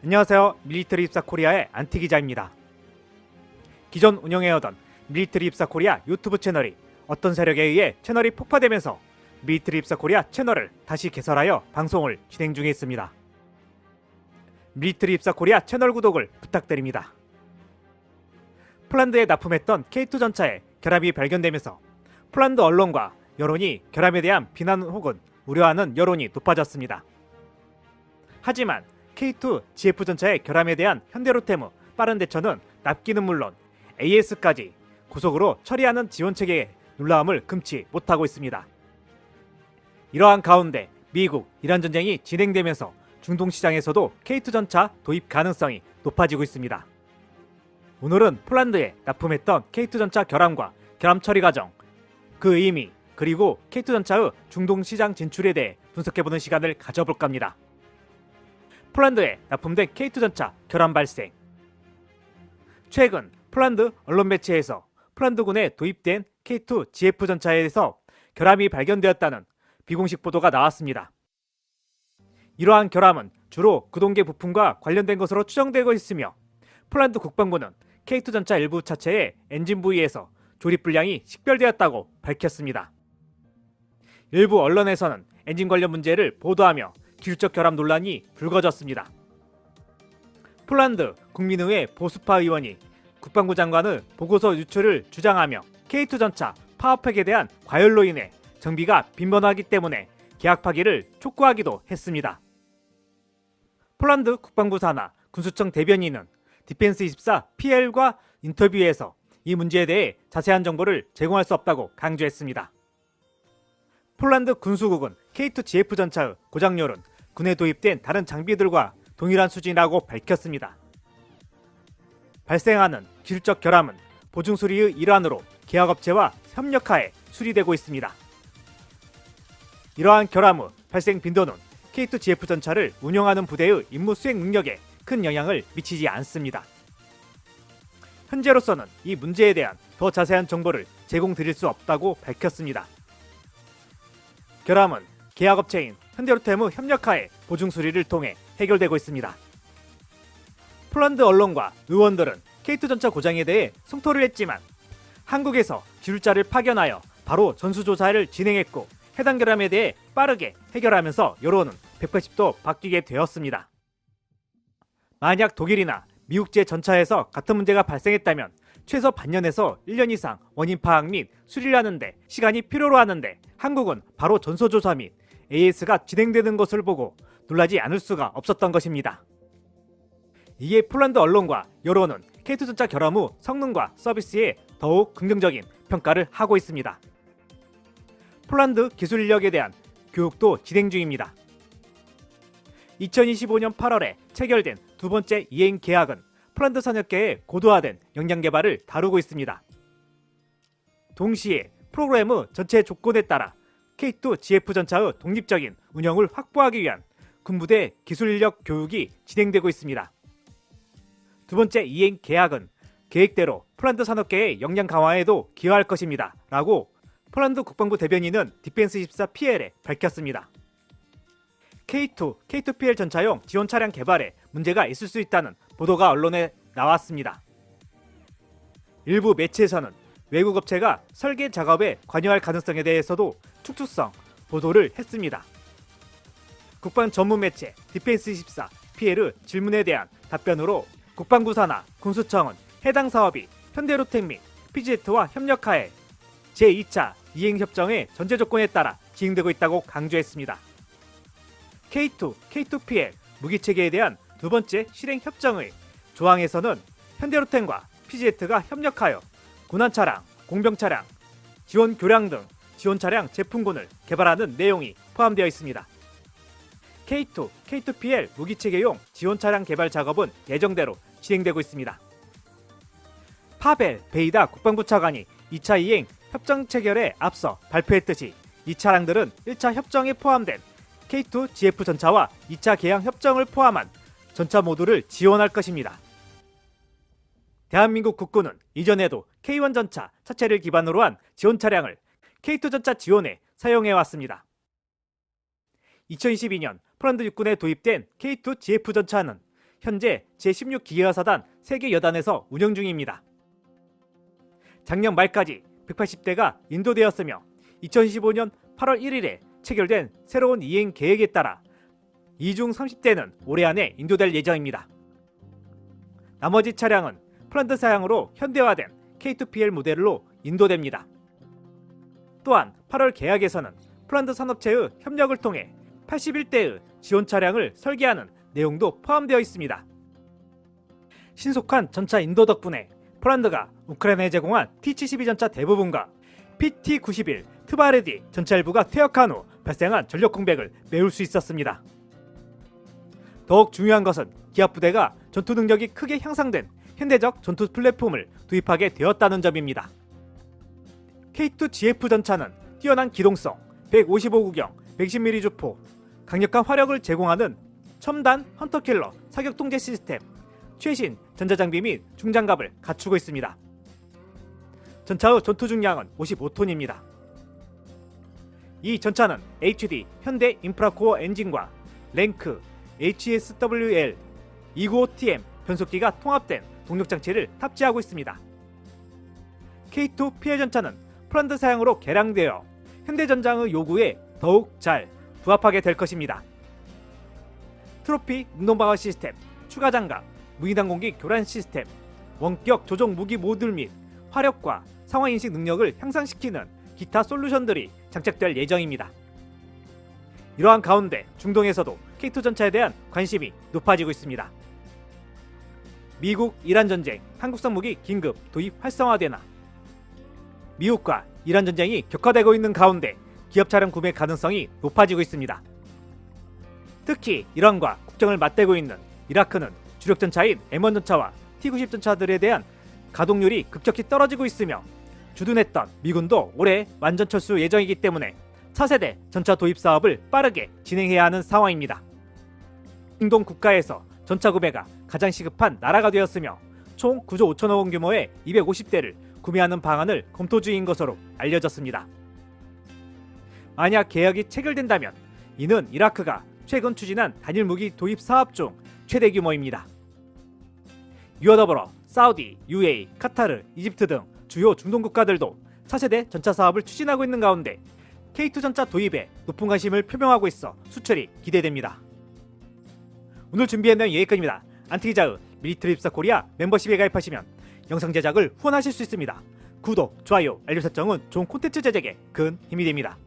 안녕하세요. 밀리터리 입사 코리아의 안티 기자입니다. 기존 운영해오던 밀리터리 입사 코리아 유튜브 채널이 어떤 세력에 의해 채널이 폭파되면서 밀리터리 입사 코리아 채널을 다시 개설하여 방송을 진행 중에 있습니다. 밀리터리 입사 코리아 채널 구독을 부탁드립니다. 폴란드에 납품했던 K2 전차에 결함이 발견되면서 폴란드 언론과 여론이 결함에 대한 비난 혹은 우려하는 여론이 높아졌습니다. 하지만 K2 GF 전차의 결함에 대한 현대로템의 빠른 대처는 납기는 물론 AS까지 고속으로 처리하는 지원체계의 놀라움을 금치 못하고 있습니다. 이러한 가운데 미국, 이란 전쟁이 진행되면서 중동 시장에서도 K2 전차 도입 가능성이 높아지고 있습니다. 오늘은 폴란드에 납품했던 K2 전차 결함과 결함 처리 과정, 그 의미, 그리고 K2 전차의 중동 시장 진출에 대해 분석해보는 시간을 가져볼까 합니다. 폴란드에 납품된 K2 전차 결함 발생. 최근 폴란드 언론 매체에서 폴란드군에 도입된 K2 GF 전차에서 결함이 발견되었다는 비공식 보도가 나왔습니다. 이러한 결함은 주로 구동계 부품과 관련된 것으로 추정되고 있으며 폴란드 국방부는 K2 전차 일부 차체의 엔진 부위에서 조립 불량이 식별되었다고 밝혔습니다. 일부 언론에서는 엔진 관련 문제를 보도하며 기술적 결함 논란이 불거졌습니다. 폴란드 국민의회 보수파 의원이 국방부 장관의 보고서 유출을 주장하며 K2 전차 파워팩에 대한 과열로 인해 정비가 빈번하기 때문에 계약 파기를 촉구하기도 했습니다. 폴란드 국방부 산하 군수청 대변인은 디펜스24 PL과 인터뷰에서 이 문제에 대해 자세한 정보를 제공할 수 없다고 강조했습니다. 폴란드 군수국은 K2 GF 전차의 고장률은 군에 도입된 다른 장비들과 동일한 수준이라고 밝혔습니다. 발생하는 기술적 결함은 보증 수리의 일환으로 계약업체와 협력하에 수리되고 있습니다. 이러한 결함의 발생 빈도는 K2 GF 전차를 운영하는 부대의 임무 수행 능력에 큰 영향을 미치지 않습니다. 현재로서는 이 문제에 대한 더 자세한 정보를 제공드릴 수 없다고 밝혔습니다. 결함은 계약업체인 현대로템의 협력하에 보증 수리를 통해 해결되고 있습니다. 폴란드 언론과 의원들은 K2 전차 고장에 대해 성토를 했지만 한국에서 기술자를 파견하여 바로 전수조사를 진행했고 해당 결함에 대해 빠르게 해결하면서 여론은 180도 바뀌게 되었습니다. 만약 독일이나 미국제 전차에서 같은 문제가 발생했다면 최소 반년에서 1년 이상 원인 파악 및 수리를 하는데 시간이 필요로 하는데 한국은 바로 전소조사 및 AS가 진행되는 것을 보고 놀라지 않을 수가 없었던 것입니다. 이에 폴란드 언론과 여론은 K2 전차 결함 후 성능과 서비스에 더욱 긍정적인 평가를 하고 있습니다. 폴란드 기술 인력에 대한 교육도 진행 중입니다. 2025년 8월에 체결된 두 번째 이행 계약은 폴란드 산업계의 고도화된 역량 개발을 다루고 있습니다. 동시에 프로그램의 전체 조건에 따라 K2 GF 전차의 독립적인 운영을 확보하기 위한 군부대 기술 인력 교육이 진행되고 있습니다. 두 번째 이행 계약은 계획대로 폴란드 산업계의 역량 강화에도 기여할 것입니다. 라고 폴란드 국방부 대변인은 디펜스24 PL에 밝혔습니다. K2PL 전차용 지원 차량 개발에 문제가 있을 수 있다는 보도가 언론에 나왔습니다. 일부 매체에서는 외국 업체가 설계 작업에 관여할 가능성에 대해서도 축소성 보도를 했습니다. 국방 전문 매체 디펜스24 PL의 질문에 대한 답변으로 국방부 산하 군수청은 해당 사업이 현대로템 및 PGZ와 협력하에 제2차 이행협정의 전제 조건에 따라 진행되고 있다고 강조했습니다. K2PL 무기체계에 대한 두 번째 실행협정의 조항에서는 현대로템과 PGZ가 협력하여 군안차량, 공병차량, 지원교량 등 지원차량 제품군을 개발하는 내용이 포함되어 있습니다. K2PL 무기체계용 지원차량 개발 작업은 예정대로 진행되고 있습니다. 파벨 베이다 국방부 차관이 2차 이행 협정 체결에 앞서 발표했듯이 이 차량들은 1차 협정에 포함된 K2 GF 전차와 2차 개양 협정을 포함한 전차 모두를 지원할 것입니다. 대한민국 국군은 이전에도 K1 전차 차체를 기반으로 한 지원 차량을 K2 전차 지원에 사용해왔습니다. 2022년 폴란드 육군에 도입된 K2 GF 전차는 현재 제16기계화사단 세계 여단에서 운영 중입니다. 작년 말까지 180대가 인도되었으며 2015년 8월 1일에 체결된 새로운 이행 계획에 따라 이중 30대는 올해 안에 인도될 예정입니다. 나머지 차량은 폴란드 사양으로 현대화된 K2PL 모델로 인도됩니다. 또한 8월 계약에서는 폴란드 산업체의 협력을 통해 81대의 지원 차량을 설계하는 내용도 포함되어 있습니다. 신속한 전차 인도 덕분에 폴란드가 우크라이나에 제공한 T-72 전차 대부분과 PT-91 트바레디 전차 일부가 퇴역한 후 발생한 전력 공백을 메울 수 있었습니다. 더욱 중요한 것은 기압 부대가 전투 능력이 크게 향상된 현대적 전투 플랫폼을 도입하게 되었다는 점입니다. K2GF 전차는 뛰어난 기동성, 155구경, 110mm 주포, 강력한 화력을 제공하는 첨단 헌터킬러 사격 통제 시스템, 최신 전자장비 및 중장갑을 갖추고 있습니다. 전차의 전투 중량은 55톤입니다. 이 전차는 HD 현대 인프라코어 엔진과 랭크 HSWL 295TM 변속기가 통합된 동력장치를 탑재하고 있습니다. K2PL 전차는 폴란드 사양으로 개량되어 현대전장의 요구에 더욱 잘 부합하게 될 것입니다. 트로피 능동방어 시스템, 추가 장갑, 무인항공기 교란 시스템, 원격 조종 무기 모듈 및 화력과 상황인식 능력을 향상시키는 기타 솔루션들이 장착될 예정입니다. 이러한 가운데 중동에서도 K2 전차에 대한 관심이 높아지고 있습니다. 미국 이란 전쟁, 한국산 무기 긴급 도입 활성화되나? 미국과 이란 전쟁이 격화되고 있는 가운데 기업 차량 구매 가능성이 높아지고 있습니다. 특히 이란과 국경을 맞대고 있는 이라크는 주력 전차인 M1 전차와 T-90 전차들에 대한 가동률이 급격히 떨어지고 있으며 주둔했던 미군도 올해 완전 철수 예정이기 때문에 차세대 전차 도입 사업을 빠르게 진행해야 하는 상황입니다. 중동 국가에서 전차 구매가 가장 시급한 나라가 되었으며 총 9조 5천억 원 규모의 250대를 구매하는 방안을 검토 중인 것으로 알려졌습니다. 만약 계약이 체결된다면 이는 이라크가 최근 추진한 단일 무기 도입 사업 중 최대 규모입니다. 이와 더불어 사우디, UAE, 카타르, 이집트 등 주요 중동 국가들도 차세대 전차 사업을 추진하고 있는 가운데 K2 전차 도입에 높은 관심을 표명하고 있어 수출이 기대됩니다. 오늘 준비한 내용 여기까지입니다. 안티기자의 밀리터리 입사 코리아 멤버십에 가입하시면 영상 제작을 후원하실 수 있습니다. 구독, 좋아요, 알림 설정은 좋은 콘텐츠 제작에 큰 힘이 됩니다.